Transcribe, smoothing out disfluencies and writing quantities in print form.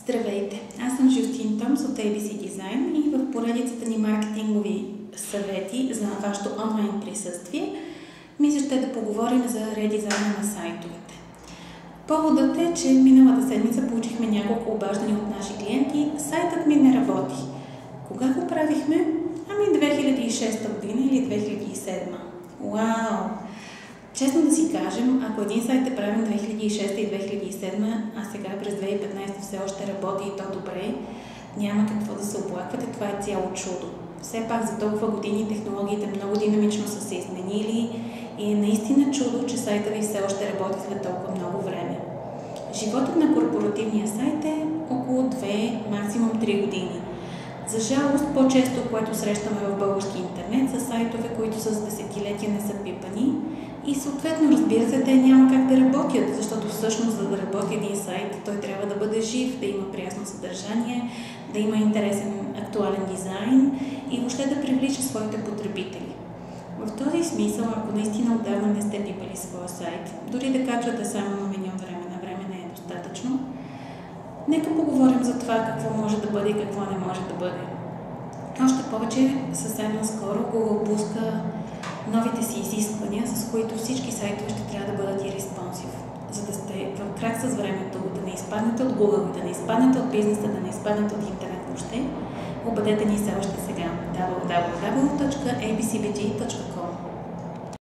Здравейте! Аз съм Жустин Томс от ABC Design и в поредицата ни маркетингови съвети за вашето онлайн присъствие ми се ще да поговорим за редизайна на сайтовете. Поводът е, че миналата седмица получихме няколко обаждания от наши клиенти. Сайтът ми не работи. Кога го правихме? 2006 година или 2007. Вау! Честно да си кажем, ако един сайт е правен 2006 и 2007, а сега през 2015 все още работи и то добре, няма какво да се оплаквате, това е цяло чудо. Все пак за толкова години технологиите много динамично са се изменили и е наистина чудо, че сайта ви все още работи след толкова много време. Животът на корпоративния сайт е около 2, максимум 3 години. За жалост, по-често, което срещаме в български интернет, са сайтове, които с десетилетия не са пипани и съответно, разбира се, те няма как да работят, защото всъщност, за да работи един сайт, той трябва да бъде жив, да има прясно съдържание, да има интересен, актуален дизайн и въобще да привлича своите потребители. В този смисъл, ако наистина отдавна не сте пипали своя сайт, дори да качвате само на меню време на време не е достатъчно, нека поговорим за това какво може да бъде и какво не може да бъде. Още повече, съвсем наскоро Google пуска новите си изисквания, с които всички сайтове ще трябва да бъдат и респонсив. За да сте в крак с времето, да не изпаднете от Google, да не изпаднете от бизнеса, да не изпаднете от интернет въобще, обадете ни се още сега www.abcbg.com